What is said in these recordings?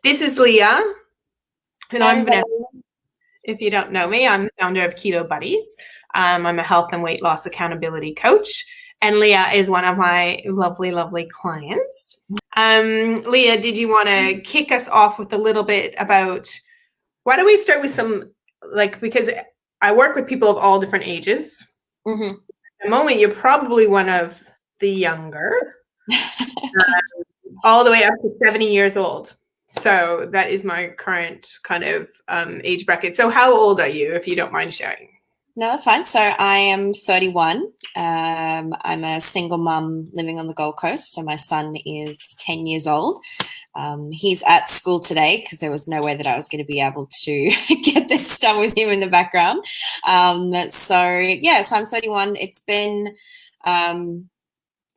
This is Leah, and Hi, I'm Vanessa. everybody. If you don't know me, I'm the founder of Keto Buddies. I'm a health and weight loss accountability coach, and Leah is one of my lovely, lovely clients. Leah, did you want to kick us off with a little bit about, why don't we start with some, because I work with people of all different ages. Mm-hmm. At the moment, you're probably one of the younger, all the way up to 70 years old. So that is my current kind of age bracket. So how old are you, if you don't mind sharing? No, that's fine. So I am 31. I'm a single mum living on the Gold Coast. So my son is 10 years old. He's at school today because there was no way that I was going to be able to get this done with him in the background. So I'm 31. It's been an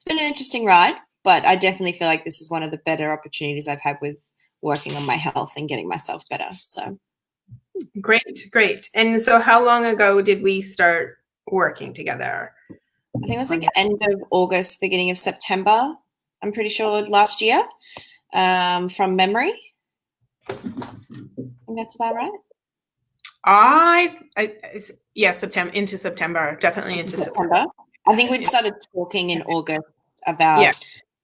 interesting ride, but I definitely feel like this is one of the better opportunities I've had with working on my health and getting myself better. So Great. And so how long ago did we start working together? I think it was like end of August, beginning of September. I'm pretty sure last year, from memory. I think that's about right. September, into September, definitely into September. I think we'd started talking in August about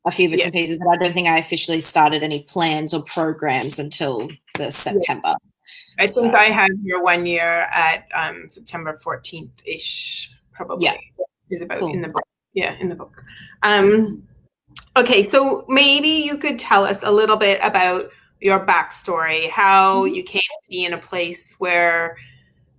a few bits and pieces, but I don't think I officially started any plans or programs until the September. I think I had your 1 year at September 14th-ish, probably. Is about in the book. Yeah, in the book. Okay, so maybe you could tell us a little bit about your backstory, how you came to be in a place where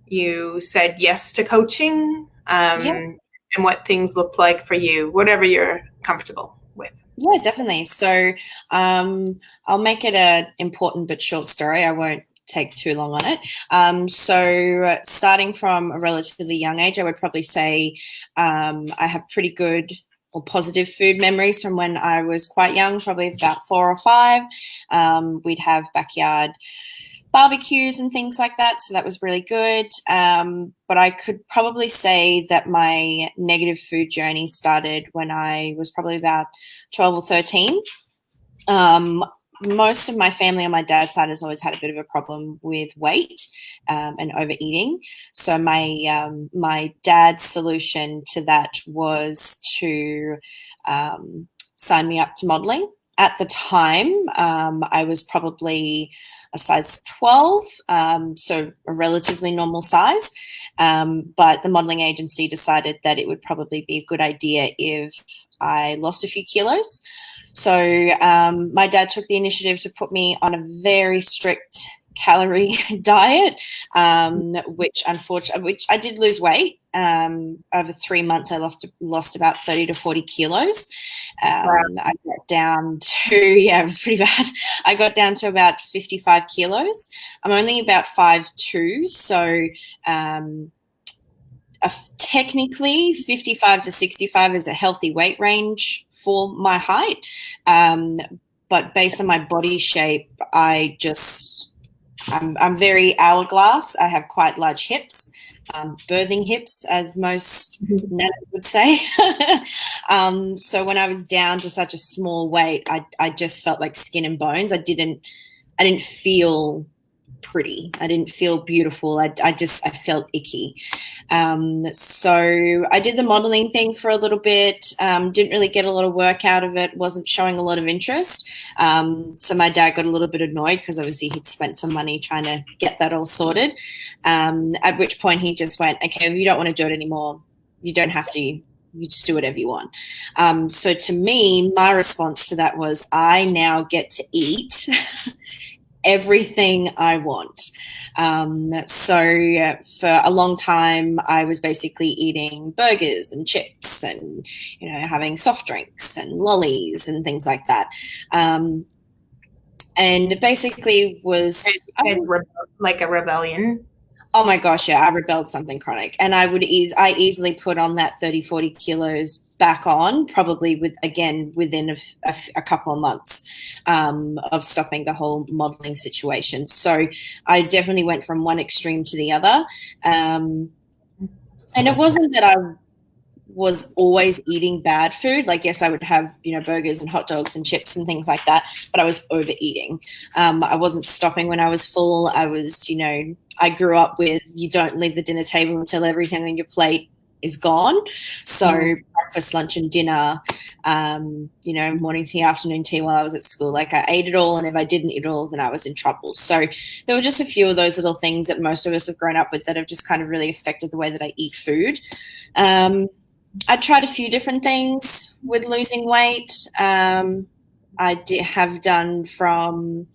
you said yes to coaching, and what things looked like for you, whatever you're comfortable with. Yeah, definitely. So I'll make it an important but short story. I won't take too long on it. So starting from a relatively young age, I would probably say I have pretty good or positive food memories from when I was quite young, probably about 4 or 5. We'd have backyard barbecues and things like that, so that was really good. But I could probably say that my negative food journey started when I was probably about 12 or 13. Most of my family on my dad's side has always had a bit of a problem with weight and overeating. So my dad's solution to that was to sign me up to modeling. At the time, I was probably a size 12, so a relatively normal size. But the modeling agency decided that it would probably be a good idea if I lost a few kilos. So my dad took the initiative to put me on a very strict calorie diet, which I did lose weight. Over 3 months, I lost about 30 to 40 kilos. I got down to, it was pretty bad. I got down to about 55 kilos. I'm only about 5'2", so technically 55 to 65 is a healthy weight range for my height. But based on my body shape, I'm very hourglass. I have quite large hips, birthing hips, as most nanas would say. So when I was down to such a small weight, I just felt like skin and bones. I didn't feel pretty. I didn't feel beautiful. I felt icky. So I did the modeling thing for a little bit. Didn't really get a lot of work out of it. Wasn't showing a lot of interest. So my dad got a little bit annoyed because obviously he'd spent some money trying to get that all sorted. At which point he just went, okay, if you don't want to do it anymore, you don't have to. You just do whatever you want. So to me, my response to that was, I now get to eat everything I want. So for a long time, I was basically eating burgers and chips and, having soft drinks and lollies and things like that. And it basically was like a rebellion. Oh my gosh, yeah, I rebelled something chronic. And I easily put on that 30, 40 kilos back on, probably within a couple of months of stopping the whole modeling situation. So I definitely went from one extreme to the other. And it wasn't that I was always eating bad food. Like, yes, I would have, burgers and hot dogs and chips and things like that, but I was overeating. I wasn't stopping when I was full. I was, I grew up with, you don't leave the dinner table until everything on your plate is gone. So breakfast, lunch and dinner, morning tea, afternoon tea while I was at school, like I ate it all. And if I didn't eat it all, then I was in trouble. So there were just a few of those little things that most of us have grown up with that have just kind of really affected the way that I eat food. I tried a few different things with losing weight. I have done from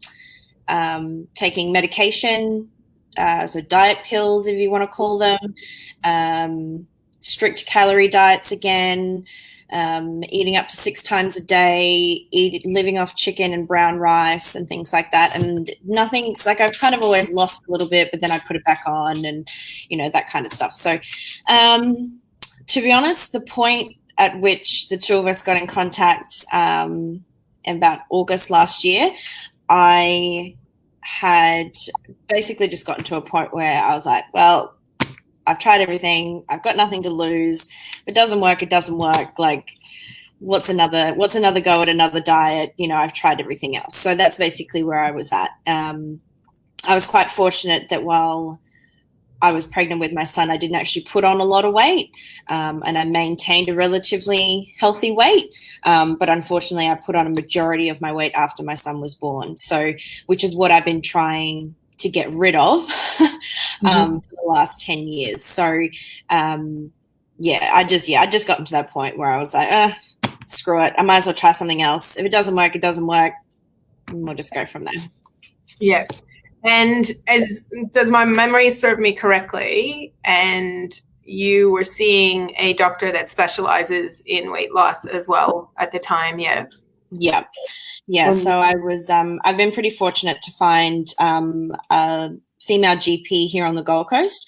taking medication, so diet pills, if you want to call them, strict calorie diets again, eating up to 6 times a day, living off chicken and brown rice and things like that. And nothing's like, I've kind of always lost a little bit, but then I put it back on and, that kind of stuff. So to be honest, the point at which the two of us got in contact in about August last year, I had basically just gotten to a point where I was like, well, I've tried everything. I've got nothing to lose. If it doesn't work, it doesn't work. Like, what's another go at another diet? I've tried everything else. So that's basically where I was at. I was quite fortunate that while I was pregnant with my son, I didn't actually put on a lot of weight, and I maintained a relatively healthy weight. But unfortunately, I put on a majority of my weight after my son was born. So, which is what I've been trying to get rid of for the last 10 years. So, I just gotten to that point where I was like, screw it. I might as well try something else. If it doesn't work, it doesn't work. And we'll just go from there. Yeah. And does my memory serve me correctly? And you were seeing a doctor that specializes in weight loss as well at the time. Yeah. Yeah. So I was, I've been pretty fortunate to find a female GP here on the Gold Coast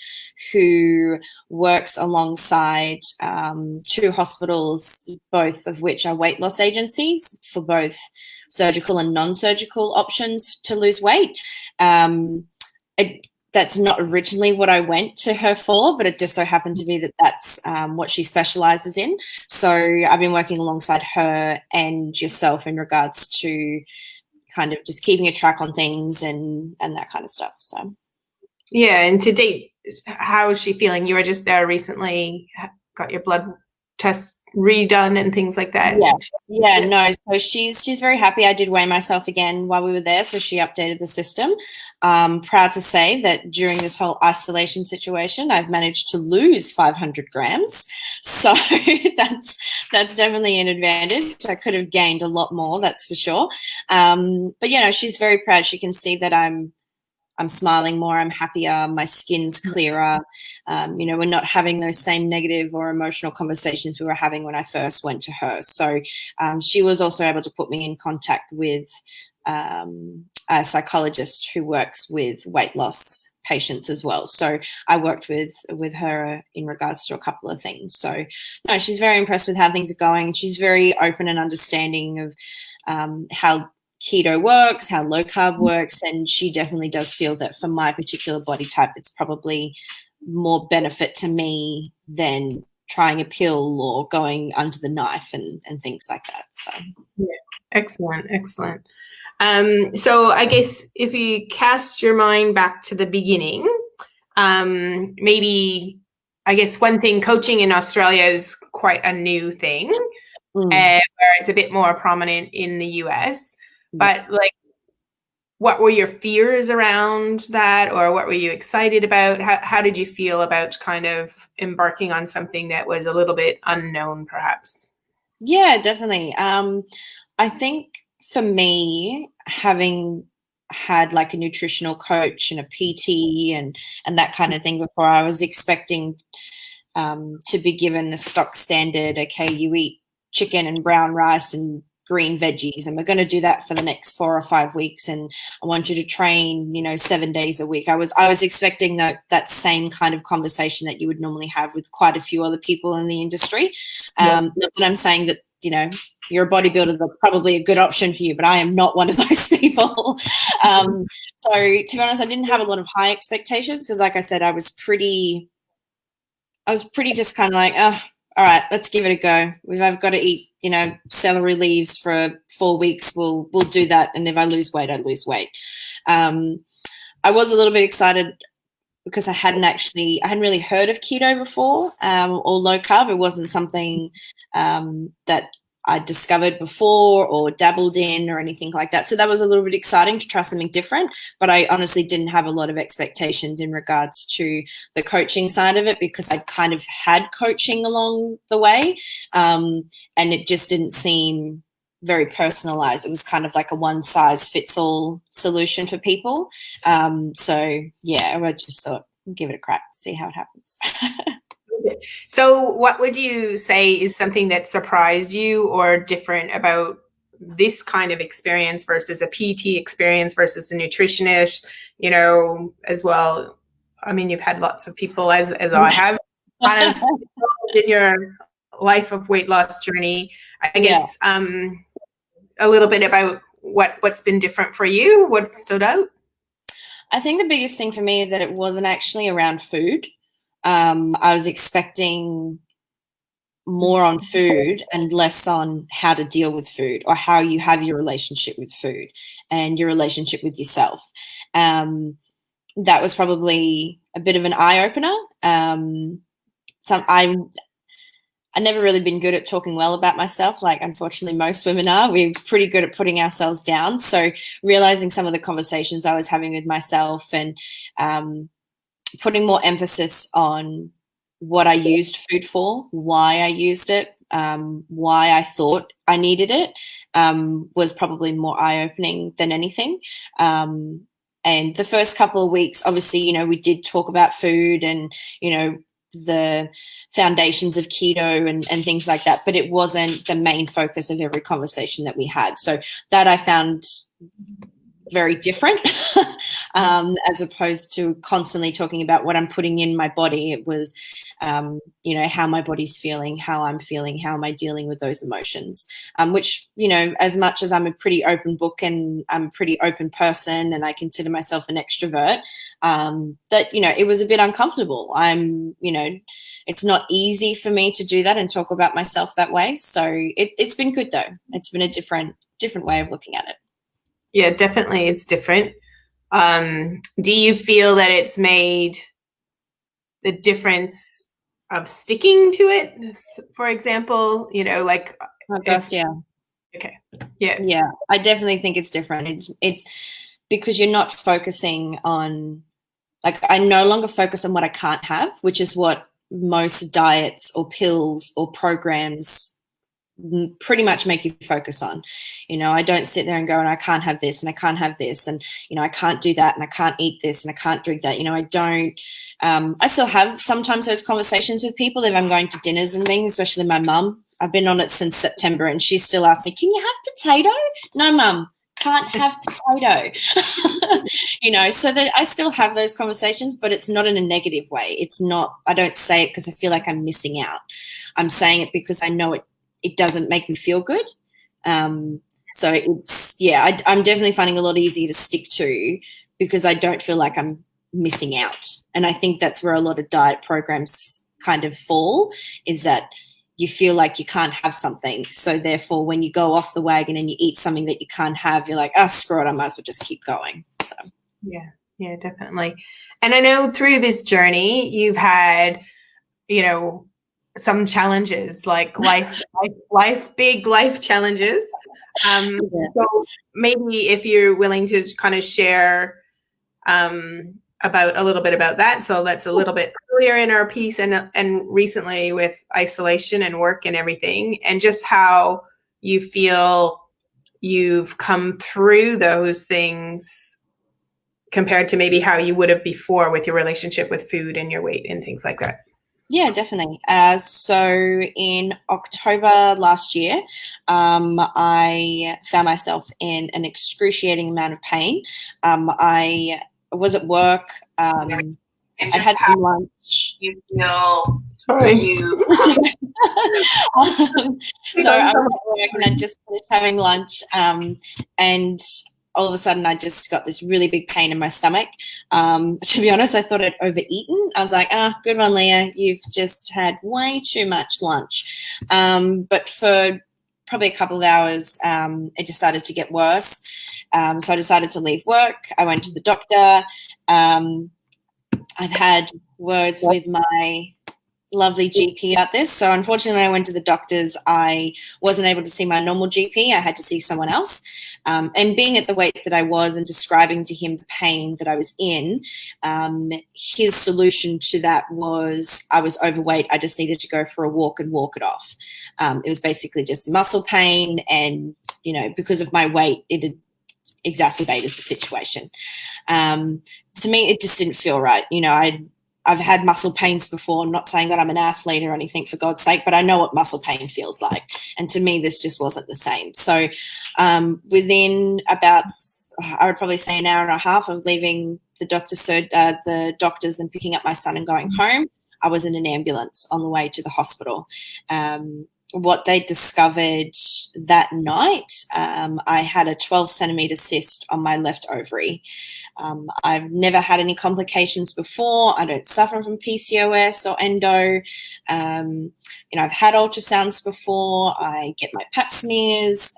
who works alongside 2 hospitals, both of which are weight loss agencies for both surgical and non-surgical options to lose weight. That's not originally what I went to her for, but it just so happened to be that that's what she specializes in. So I've been working alongside her and yourself in regards to kind of just keeping a track on things and that kind of stuff. So, yeah. And to date, how is she feeling? You were just there recently, got your blood tests redone and things like that. No, so she's very happy. I did weigh myself again while we were there, so she updated the system. Proud to say that during this whole isolation situation, I've managed to lose 500 grams, so that's definitely an advantage. I could have gained a lot more, that's for sure. But she's very proud. She can see that I'm smiling more, I'm happier, my skin's clearer. We're not having those same negative or emotional conversations we were having when I first went to her. So she was also able to put me in contact with a psychologist who works with weight loss patients as well. So I worked with her in regards to a couple of things. So no, she's very impressed with how things are going. She's very open and understanding of how keto works, how low carb works, and she definitely does feel that for my particular body type, it's probably more benefit to me than trying a pill or going under the knife and things like that. So yeah, excellent. So I guess if you cast your mind back to the beginning, maybe I guess one thing, coaching in Australia is quite a new thing, where it's a bit more prominent in the US. But like, what were your fears around that, or what were you excited about? How did you feel about kind of embarking on something that was a little bit unknown, perhaps? Yeah, definitely. I think for me, having had like a nutritional coach and a PT and that kind of thing before, I was expecting to be given the stock standard, okay, you eat chicken and brown rice and green veggies, and we're going to do that for the next 4 or 5 weeks, and I want you to train 7 days a week. I was expecting that same kind of conversation that you would normally have with quite a few other people in the industry. Not that I'm saying that you're a bodybuilder, that's probably a good option for you, but I am not one of those people. So to be honest, I didn't have a lot of high expectations because, like I said, I was pretty just kind of like, all right, let's give it a go. If I've got to eat, celery leaves for 4 weeks, we'll do that. And if I lose weight, I lose weight. I was a little bit excited because I hadn't really heard of keto before, or low carb. It wasn't something that I discovered before or dabbled in or anything like that. So that was a little bit exciting to try something different, but I honestly didn't have a lot of expectations in regards to the coaching side of it, because I kind of had coaching along the way, and it just didn't seem very personalized. It was kind of like a one size fits all solution for people. So yeah, I just thought, give it a crack, see how it happens. So what would you say is something that surprised you or different about this kind of experience versus a PT experience versus a nutritionist, as well? I mean, you've had lots of people, as I have, kind of in your life of weight loss journey. I guess a little bit about what's been different for you, what stood out? I think the biggest thing for me is that it wasn't actually around food. I was expecting more on food and less on how to deal with food or how you have your relationship with food and your relationship with yourself. That was probably a bit of an eye-opener. I've never really been good at talking well about myself. Like, unfortunately, most women are. We're pretty good at putting ourselves down. So realizing some of the conversations I was having with myself and putting more emphasis on what I used food for, why I used it, why I thought I needed it, was probably more eye-opening than anything. And the first couple of weeks, obviously, we did talk about food and, the foundations of keto and things like that, but it wasn't the main focus of every conversation that we had. So that I found very different, as opposed to constantly talking about what I'm putting in my body. It was, how my body's feeling, how I'm feeling, how am I dealing with those emotions, which, as much as I'm a pretty open book and I'm a pretty open person and I consider myself an extrovert, that, it was a bit uncomfortable. It's not easy for me to do that and talk about myself that way. So it's been good though. It's been a different way of looking at it. Yeah, definitely. It's different. Do you feel that it's made the difference of sticking to it, for example, like, yeah. Okay. Yeah. Yeah. I definitely think it's different. It's because you're not focusing on, like, I no longer focus on what I can't have, which is what most diets or pills or programs pretty much make you focus on. I don't sit there and go, and I can't have this and I can't have this and, I can't do that and I can't eat this and I can't drink that. I don't, I still have sometimes those conversations with people if I'm going to dinners and things, especially my mum. I've been on it since September and she still asks me, can you have potato? No, mum, can't have potato. So that I still have those conversations, but it's not in a negative way. It's not, I don't say it because I feel like I'm missing out. I'm saying it because I know it doesn't make me feel good. So it's, I'm definitely finding it a lot easier to stick to because I don't feel like I'm missing out. And I think that's where a lot of diet programs kind of fall, is that you feel like you can't have something. So therefore, when you go off the wagon and you eat something that you can't have, you're like, screw it, I might as well just keep going. So yeah, definitely. And I know through this journey, you've had, some challenges, like big life challenges. So maybe if you're willing to kind of share about a little bit about that. So that's a little bit earlier in our piece and recently with isolation and work and everything, and just how you feel you've come through those things compared to maybe how you would have before with your relationship with food and your weight and things like that. Yeah, definitely. So in October last year, I found myself in an excruciating amount of pain. I was at work. I had some lunch. You feel sorry. So I was at work and I just finished having lunch, and all of a sudden I just got this really big pain in my stomach. To be honest, I thought I'd overeaten. I was like, good one, Leah. You've just had way too much lunch. But for probably a couple of hours, it just started to get worse. So I decided to leave work. I went to the doctor. I've had words with my lovely GP about this. So unfortunately, I went to the doctors. I wasn't able to see my normal GP. I had to see someone else. And being at the weight that I was and describing to him the pain that I was in, his solution to that was I was overweight. I just needed to go for a walk and walk it off. It was basically just muscle pain. And, you know, because of my weight, it had exacerbated the situation. To me, it just didn't feel right. You know, I've had muscle pains before. I'm not saying that I'm an athlete or anything, for God's sake, but I know what muscle pain feels like. And to me, this just wasn't the same. So within about, I would probably say, an hour and a half of leaving the doctors and picking up my son and going home, I was in an ambulance on the way to the hospital. What they discovered that night, I had a 12-centimeter cyst on my left ovary. I've never had any complications before. I don't suffer from PCOS or endo. You know, I've had ultrasounds before. I get my pap smears.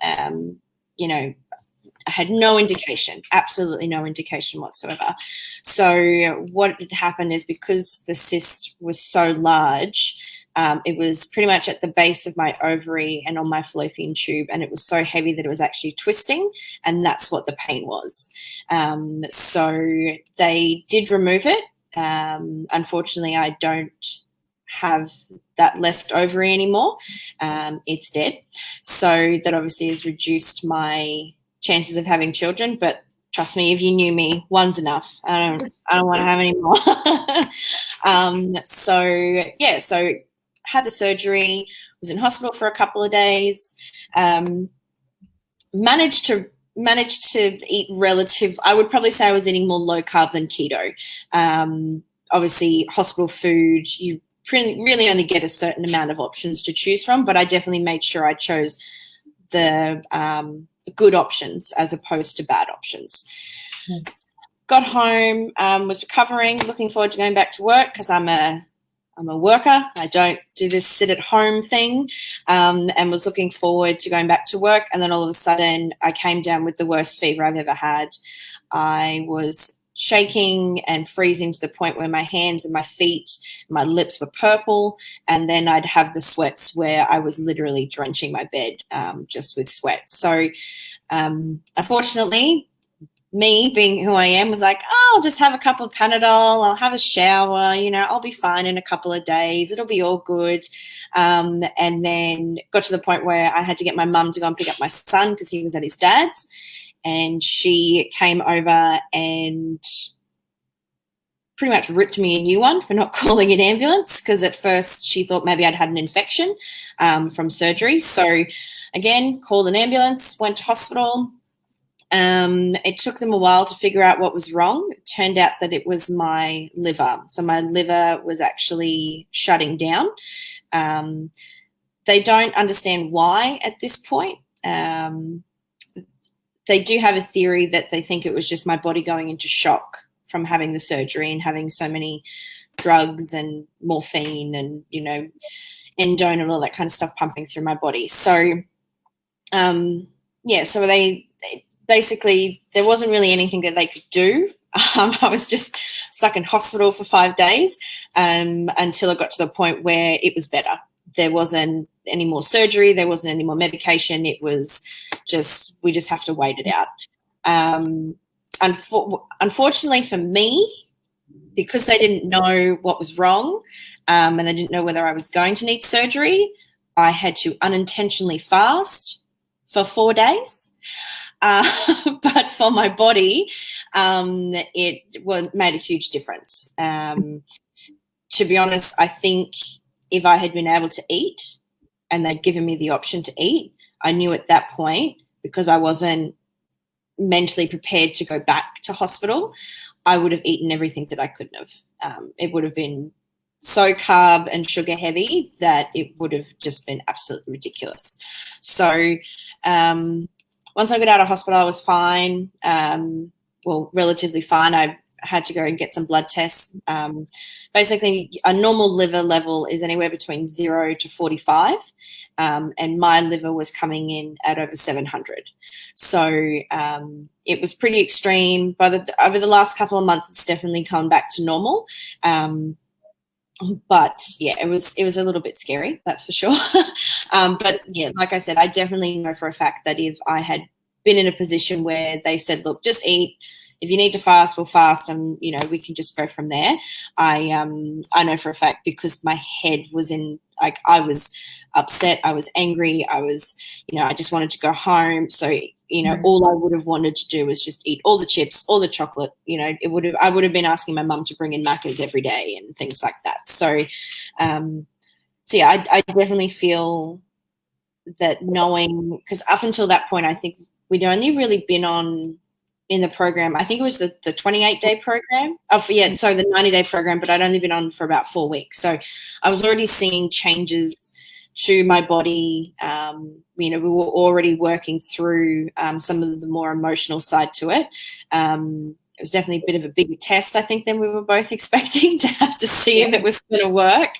You know, I had no indication, absolutely no indication whatsoever. So what had happened is, because the cyst was so large, it was pretty much at the base of my ovary and on my fallopian tube, and it was so heavy that it was actually twisting, and that's what the pain was. So they did remove it. Unfortunately, I don't have that left ovary anymore. It's dead. So that obviously has reduced my chances of having children, but trust me, if you knew me, one's enough. I don't want to have any more. So had the surgery, was in hospital for a couple of days, managed to eat I would probably say I was eating more low carb than keto. Obviously, hospital food, you really only get a certain amount of options to choose from, but I definitely made sure I chose the good options as opposed to bad options. Got home, was recovering, looking forward to going back to work, because I'm a worker. I don't do this sit at home thing, and was looking forward to going back to work. And then all of a sudden I came down with the worst fever I've ever had. I was shaking and freezing to the point where my hands and my feet, my lips were purple. And then I'd have the sweats where I was literally drenching my bed just with sweat. So unfortunately, me being who I am, was like, I'll just have a couple of Panadol, I'll have a shower, you know, I'll be fine in a couple of days, it'll be all good. And then got to the point where I had to get my mum to go and pick up my son because he was at his dad's, and she came over and pretty much ripped me a new one for not calling an ambulance, because at first she thought maybe I'd had an infection from surgery. So again, called an ambulance, went to hospital. It took them a while to figure out what was wrong. It turned out that it was my liver. So my liver was actually shutting down. They don't understand why at this point. They do have a theory that they think it was just my body going into shock from having the surgery and having so many drugs and morphine and, you know, endone and all that kind of stuff pumping through my body. So, so they basically, there wasn't really anything that they could do. I was just stuck in hospital for 5 days until it got to the point where it was better. There wasn't any more surgery. There wasn't any more medication. It was just, we just have to wait it out. Unfortunately for me, because they didn't know what was wrong and they didn't know whether I was going to need surgery, I had to unintentionally fast for 4 days. But for my body, it made a huge difference. To be honest, I think if I had been able to eat and they'd given me the option to eat, I knew at that point, because I wasn't mentally prepared to go back to hospital, I would have eaten everything that I couldn't have. It would have been so carb and sugar heavy that it would have just been absolutely ridiculous. So once I got out of hospital, I was fine. Well, relatively fine. I had to go and get some blood tests. Basically, a normal liver level is anywhere between 0 to 45, and my liver was coming in at over 700. So it was pretty extreme. Over the last couple of months, it's definitely come back to normal. But yeah, it was a little bit scary, that's for sure. But yeah, like I said, I definitely know for a fact that if I had been in a position where they said, look, just eat, if you need to fast, we'll fast, and we can just go from there. I know for a fact, because my head was in, like, I was upset, I was angry, I was, I just wanted to go home. So all I would have wanted to do was just eat all the chips, all the chocolate. I would have been asking my mum to bring in Maccas every day and things like that. So, yeah, I definitely feel that, knowing, because up until that point, I think we'd only really been in the program, I think it was the 28-day program. So the 90-day program, but I'd only been on for about 4 weeks. So I was already seeing changes to my body. We were already working through some of the more emotional side to it. It was definitely a bit of a bigger test, I think, than we were both expecting to have to see if it was going to work.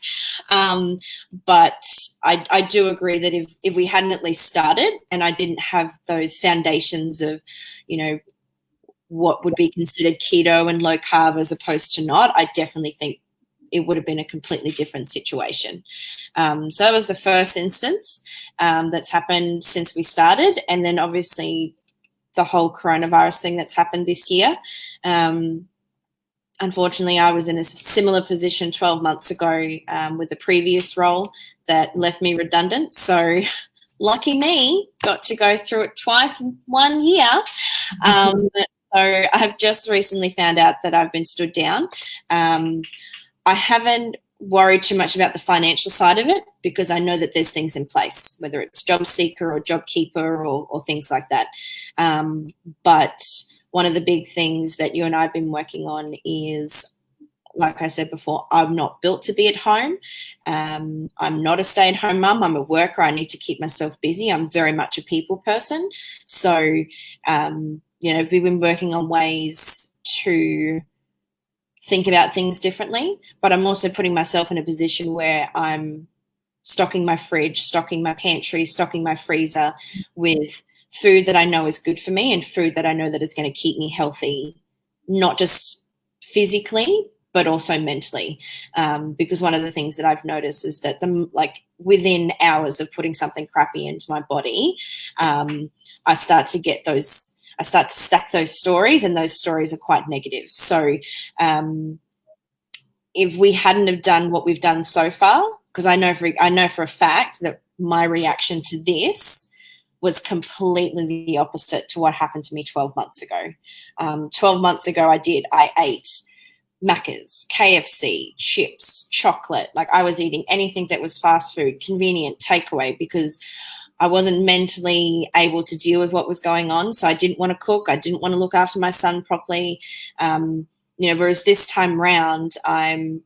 But I do agree that if we hadn't at least started, and I didn't have those foundations of, what would be considered keto and low carb as opposed to not, I definitely think it would have been a completely different situation. So that was the first instance that's happened since we started. And then obviously the whole coronavirus thing that's happened this year. Unfortunately, I was in a similar position 12 months ago with the previous role that left me redundant. So lucky me, got to go through it twice in 1 year. So I've just recently found out that I've been stood down. I haven't worried too much about the financial side of it, because I know that there's things in place, whether it's job seeker or job keeper or things like that. But one of the big things that you and I have been working on is, like I said before, I'm not built to be at home. I'm not a stay-at-home mum. I'm a worker. I need to keep myself busy. I'm very much a people person. So, we've been working on ways to think about things differently, but I'm also putting myself in a position where I'm stocking my fridge, stocking my pantry, stocking my freezer with food that I know is good for me, and food that I know that is going to keep me healthy, not just physically, but also mentally. Because one of the things that I've noticed is that within hours of putting something crappy into my body, I start to stack those stories, and those stories are quite negative. So if we hadn't have done what we've done so far, because I know for a fact that my reaction to this was completely the opposite to what happened to me 12 months ago. 12 months ago, I ate Maccas, KFC, chips, chocolate. Like, I was eating anything that was fast food, convenient, takeaway, because I wasn't mentally able to deal with what was going on. So I didn't want to cook. I didn't want to look after my son properly. Whereas this time round,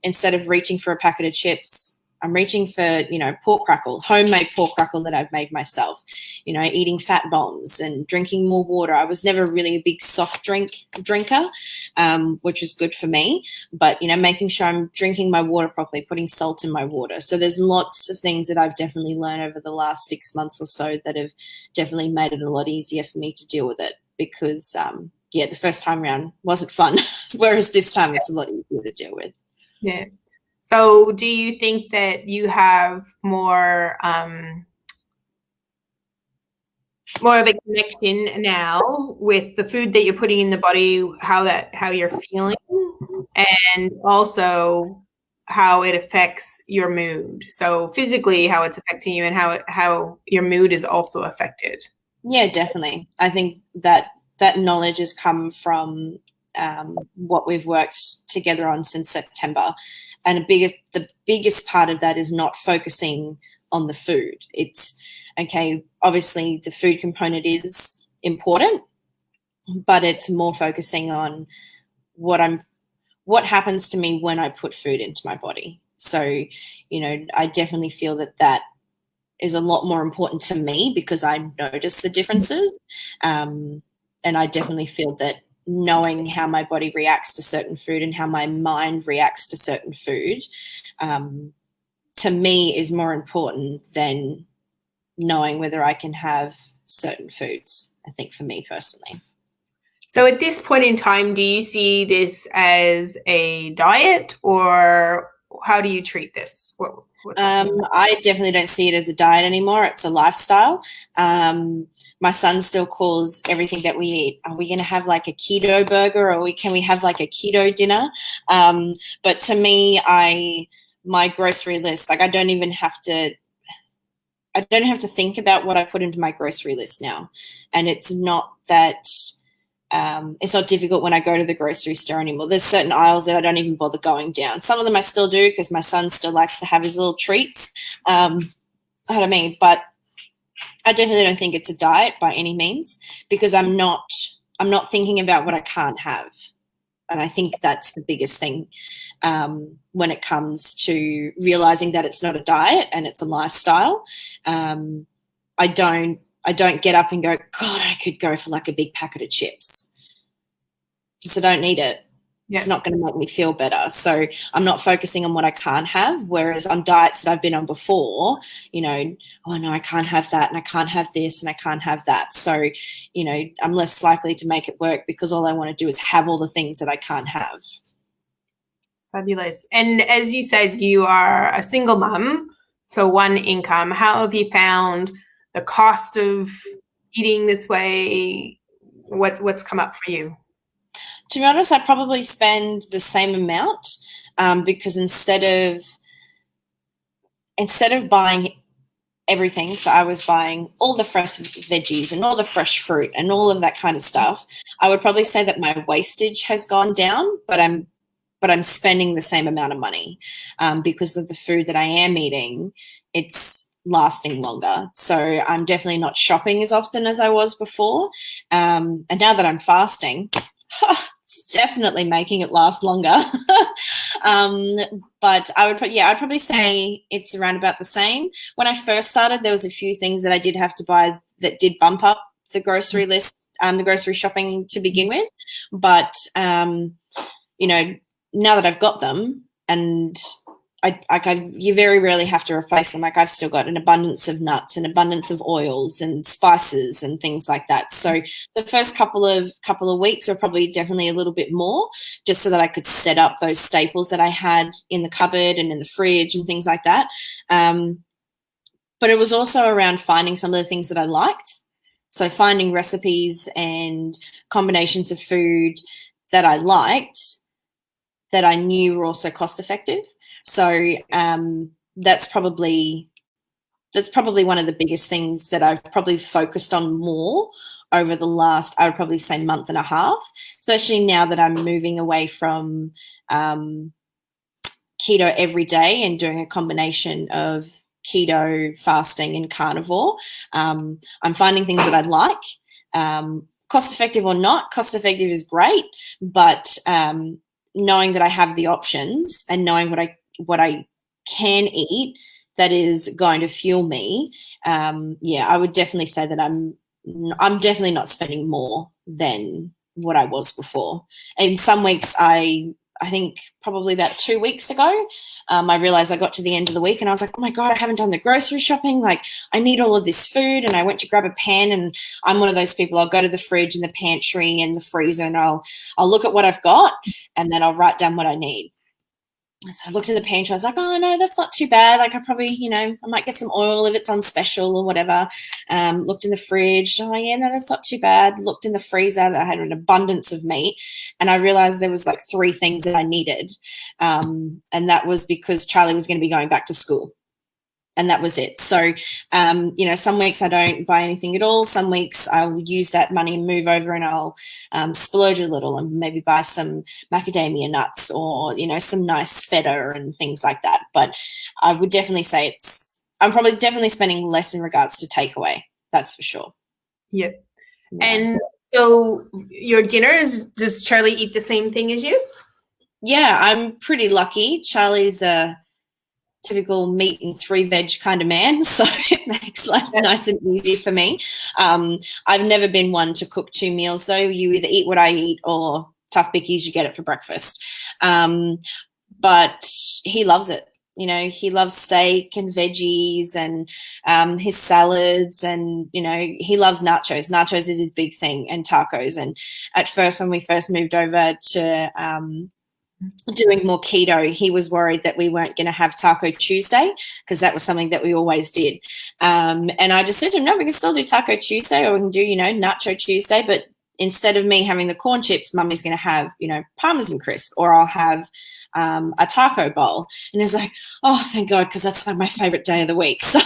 instead of reaching for a packet of chips, I'm reaching for, pork crackle, homemade pork crackle that I've made myself, eating fat bombs and drinking more water. I was never really a big soft drinker, which is good for me, but, making sure I'm drinking my water properly, putting salt in my water. So there's lots of things that I've definitely learned over the last 6 months or so that have definitely made it a lot easier for me to deal with it, because, the first time around wasn't fun, whereas this time it's a lot easier to deal with. Yeah. So do you think that you have more of a connection now with the food that you're putting in the body, how you're feeling, and also how it affects your mood? So physically, how it's affecting you, and how your mood is also affected. Yeah, definitely. I think that knowledge has come from what we've worked together on since September. And the biggest part of that is not focusing on the food. It's, okay, obviously the food component is important, but it's more focusing on what happens to me when I put food into my body. So, I definitely feel that is a lot more important to me because I notice the differences. And I definitely feel that knowing how my body reacts to certain food and how my mind reacts to certain food, to me is more important than knowing whether I can have certain foods, I think, for me personally. So at this point in time, do you see this as a diet, or how do you treat this? I definitely don't see it as a diet anymore. It's a lifestyle. My son still calls everything that we eat, are we going to have like a keto burger, or can we have like a keto dinner? But to me, my grocery list, like I don't have to think about what I put into my grocery list now. And it's not that it's not difficult when I go to the grocery store anymore. There's certain aisles that I don't even bother going down. Some of them I still do because my son still likes to have his little treats. But I definitely don't think it's a diet by any means, because I'm not thinking about what I can't have. And I think that's the biggest thing when it comes to realizing that it's not a diet and it's a lifestyle. I don't get up and go, God, I could go for like a big packet of chips, because I don't need it. Yeah. It's not going to make me feel better. So I'm not focusing on what I can't have. Whereas on diets that I've been on before, oh no, I can't have that, and I can't have this, and I can't have that. So, I'm less likely to make it work because all I want to do is have all the things that I can't have. Fabulous. And as you said, you are a single mum, so one income. How have you found the cost of eating this way? What's come up for you? To be honest, I probably spend the same amount because instead of buying everything, so I was buying all the fresh veggies and all the fresh fruit and all of that kind of stuff, I would probably say that my wastage has gone down, but I'm spending the same amount of money because of the food that I am eating. It's lasting longer. So I'm definitely not shopping as often as I was before. And now that I'm fasting, it's definitely making it last longer. But I'd probably say it's around about the same. When I first started, there was a few things that I did have to buy that did bump up the grocery list, the grocery shopping to begin with. But, now that I've got them, and you very rarely have to replace them. Like I've still got an abundance of nuts, an abundance of oils and spices and things like that. So the first couple of weeks were probably definitely a little bit more, just so that I could set up those staples that I had in the cupboard and in the fridge and things like that. But it was also around finding some of the things that I liked. So finding recipes and combinations of food that I liked that I knew were also cost effective. So that's probably one of the biggest things that I've probably focused on more over the last, I would probably say, month and a half, especially now that I'm moving away from keto every day and doing a combination of keto, fasting, and carnivore. I'm finding things that I like. Cost effective or not, cost effective is great, but knowing that I have the options and knowing what I can eat that is going to fuel me, I would definitely say that I'm definitely not spending more than what I was before. In some weeks, I think probably about 2 weeks ago, I realized I got to the end of the week and I was like, oh my God, I haven't done the grocery shopping. Like I need all of this food. And I went to grab a pan, and I'm one of those people, I'll go to the fridge and the pantry and the freezer and I'll look at what I've got and then I'll write down what I need. So I looked in the pantry. I was like, oh, no, that's not too bad. Like I probably, I might get some oil if it's on special or whatever. Looked in the fridge. Oh, yeah, no, that's not too bad. Looked in the freezer. I had an abundance of meat. And I realized there was like 3 things that I needed. And that was because Charlie was going to be going back to school. And that was it. So, some weeks I don't buy anything at all. Some weeks I'll use that money and move over and I'll splurge a little and maybe buy some macadamia nuts or, some nice feta and things like that. But I would definitely say I'm probably definitely spending less in regards to takeaway. That's for sure. Yep. Yeah. And so your dinners, does Charlie eat the same thing as you? Yeah, I'm pretty lucky. Charlie's typical meat and 3 veg kind of man, so it makes life nice and easy for me. I've never been one to cook 2 meals, though. You either eat what I eat or tough bickies, you get it for breakfast. But he loves it. You know, he loves steak and veggies and his salads, and, you know, he loves nachos. Nachos is his big thing, and tacos. And at first, when we first moved over to doing more keto, he was worried that we weren't going to have Taco Tuesday, because that was something that we always did. And I just said to him, no, we can still do Taco Tuesday, or we can do, you know, Nacho Tuesday, but instead of me having the corn chips, Mummy's going to have, you know, Parmesan crisp, or I'll have a taco bowl. And he's like, oh, thank God, because that's like my favorite day of the week. So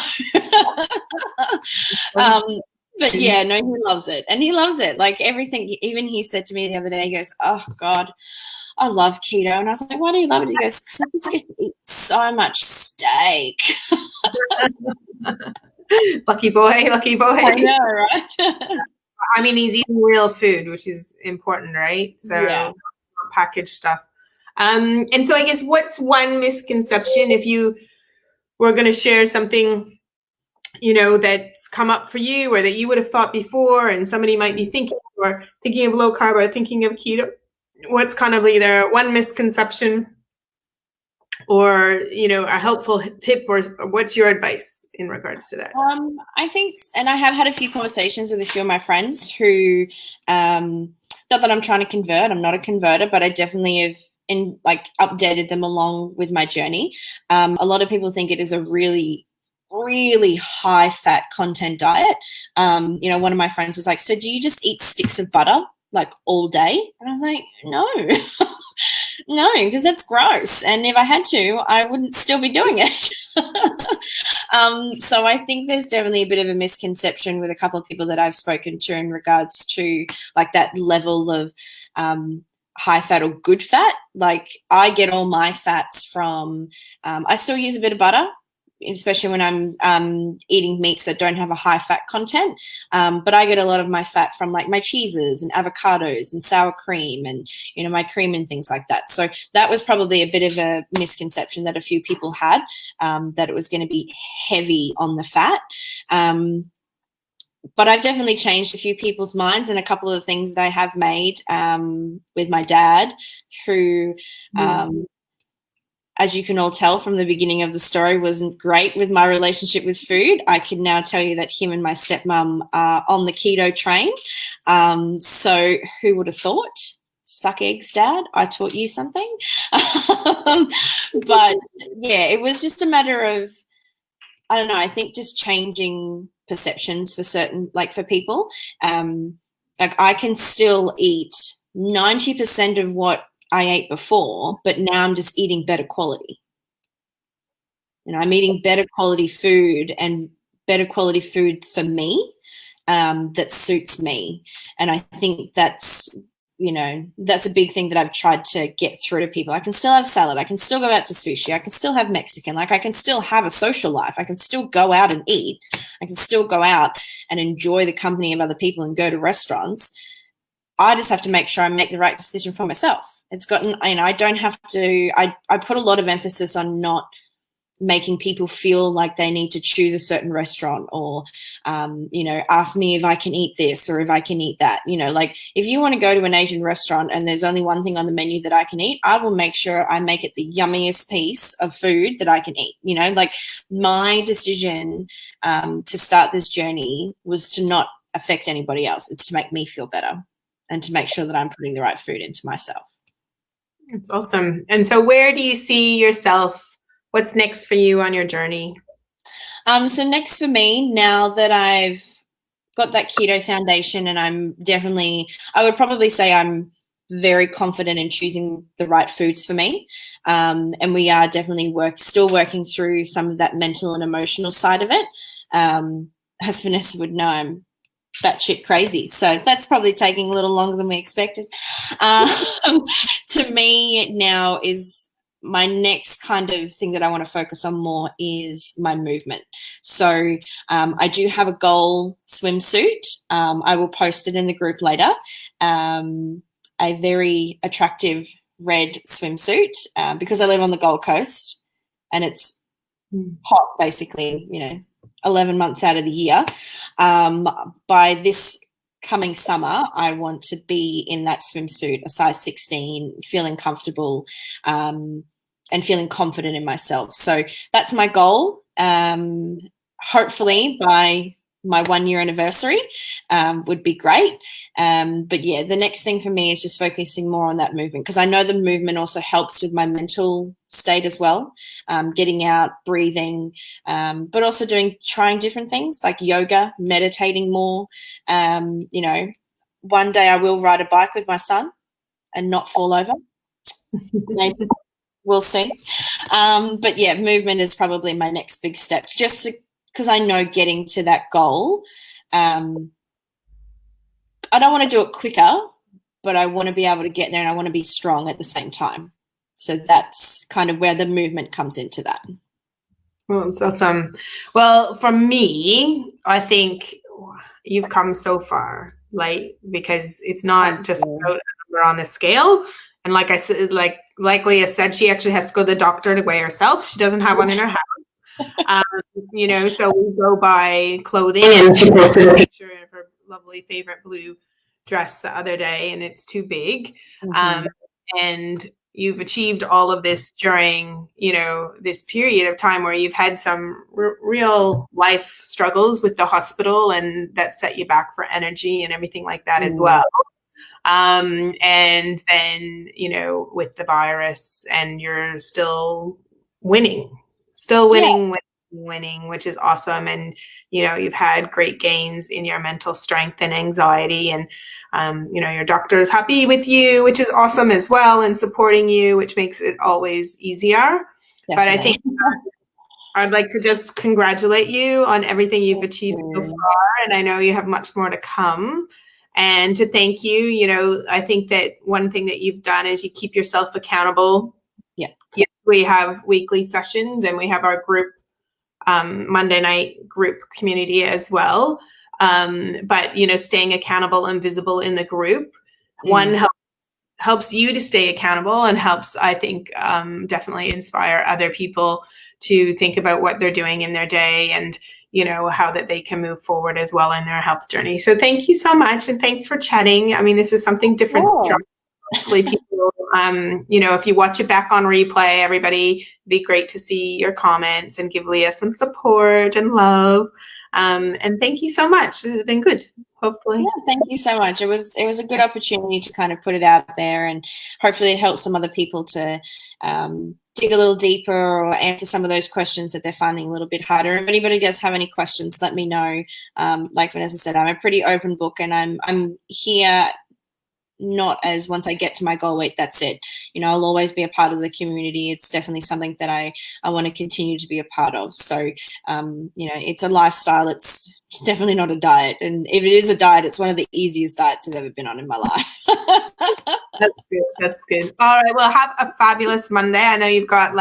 but yeah, no, he loves it. And he loves it. Like everything. Even he said to me the other day, he goes, oh God, I love keto. And I was like, why do you love it? He goes, because I just get to eat so much steak. Lucky boy, lucky boy. I know, right? I mean, he's eating real food, which is important, right? So yeah. packaged stuff. And so I guess, what's one misconception, if you were going to share something, you know, that's come up for you, or that you would have thought before and somebody might be thinking, or thinking of low carb or thinking of keto? What's kind of either one misconception or, you know, a helpful tip, or what's your advice in regards to that? I think, and I have had a few conversations with a few of my friends who, not that I'm trying to convert, I'm not a converter, but I definitely have updated them along with my journey. A lot of people think it is a really, really high fat content diet. You know, one of my friends was like, so do you just eat sticks of butter like all day? And I was like, no. No, because that's gross. And if I had to, I wouldn't still be doing it. So I think there's definitely a bit of a misconception with a couple of people that I've spoken to in regards to like that level of high fat or good fat. Like I get all my fats from, I still use a bit of butter, especially when I'm eating meats that don't have a high fat content. But I get a lot of my fat from like my cheeses and avocados and sour cream and, you know, my cream and things like that. So that was probably a bit of a misconception that a few people had, that it was going to be heavy on the fat. But I've definitely changed a few people's minds, and a couple of the things that I have made with my dad, who, as you can all tell from the beginning of the story, wasn't great with my relationship with food. I can now tell you that him and my stepmom are on the keto train. So who would have thought? Suck eggs, Dad. I taught you something. But yeah, it was just a matter of, I don't know, I think just changing perceptions for certain, like for people. Like I can still eat 90% of what I ate before, but now I'm just eating better quality. You know, I'm eating better quality food, and better quality food for me, that suits me. And I think that's, you know, that's a big thing that I've tried to get through to people. I can still have salad. I can still go out to sushi. I can still have Mexican. Like I can still have a social life. I can still go out and eat. I can still go out and enjoy the company of other people and go to restaurants. I just have to make sure I make the right decision for myself. It's gotten, you know, I don't have to, I put a lot of emphasis on not making people feel like they need to choose a certain restaurant or, you know, ask me if I can eat this or if I can eat that. You know, like if you want to go to an Asian restaurant and there's only one thing on the menu that I can eat, I will make sure I make it the yummiest piece of food that I can eat. You know, like my decision to start this journey was to not affect anybody else. It's to make me feel better and to make sure that I'm putting the right food into myself. That's awesome. And so where do you see yourself? What's next for you on your journey? So next for me, now that I've got that keto foundation, and I'm definitely, I would probably say I'm very confident in choosing the right foods for me. And we are definitely still working through some of that mental and emotional side of it. As Vanessa would know, I'm batshit crazy. So that's probably taking a little longer than we expected. To me now is my next kind of thing that I want to focus on more is my movement. So I do have a goal swimsuit. I will post it in the group later. A very attractive red swimsuit because I live on the Gold Coast and it's hot, basically, 11 months out of the year. By this coming summer, I want to be in that swimsuit, a size 16, feeling comfortable and feeling confident in myself. So that's my goal. Hopefully by my 1 year anniversary would be great. But yeah, the next thing for me is just focusing more on that movement, because I know the movement also helps with my mental state as well, getting out, breathing, but also trying different things like yoga, meditating more. One day I will ride a bike with my son and not fall over. Maybe. We'll see. But yeah, movement is probably my next big step, just because I know getting to that goal, I don't want to do it quicker, but I want to be able to get there and I want to be strong at the same time. So that's kind of where the movement comes into that. Well, it's awesome. Well, for me, I think you've come so far, because it's not just about a number on a scale. And like I said, like Leah said, she actually has to go to the doctor to weigh herself. She doesn't have one in her house. So we go by clothing, and she posted a picture of her lovely favorite blue dress the other day, and it's too big. And you've achieved all of this during, this period of time where you've had some real life struggles with the hospital, and that set you back for energy and everything like that as well. And then, with the virus, and you're still winning, which is awesome. And, you've had great gains in your mental strength and anxiety, and, your doctor is happy with you, which is awesome as well, and supporting you, which makes it always easier. Definitely. But I think I'd like to just congratulate you on everything you've achieved so far. And I know you have much more to come. And to thank you, I think that one thing that you've done is you keep yourself accountable. Yeah. We have weekly sessions, and we have our group, Monday night group community as well. But, staying accountable and visible in the group, one helps you to stay accountable, and helps, I think, definitely inspire other people to think about what they're doing in their day, and how that they can move forward as well in their health journey. So thank you so much. And thanks for chatting. I mean, this is something different. Hopefully people, if you watch it back on replay, everybody, it'd be great to see your comments and give Leah some support and love. And thank you so much. It's been good. Hopefully. Yeah, thank you so much. It was a good opportunity to kind of put it out there, and hopefully it helps some other people to dig a little deeper or answer some of those questions that they're finding a little bit harder. If anybody does have any questions, let me know. Like Vanessa said, I'm a pretty open book, and I'm here not as once I get to my goal weight, that's it. I'll always be a part of the community. It's definitely something that I want to continue to be a part of. So, it's a lifestyle. It's definitely not a diet. And if it is a diet, it's one of the easiest diets I've ever been on in my life. That's good. All right. Well, have a fabulous Monday. I know you've got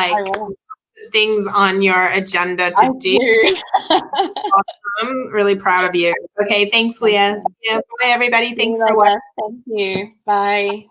things on your agenda to do. I'm really proud of you. Okay. Thanks, Leah. Yeah, bye, everybody. Thanks for watching. Thank you. Bye.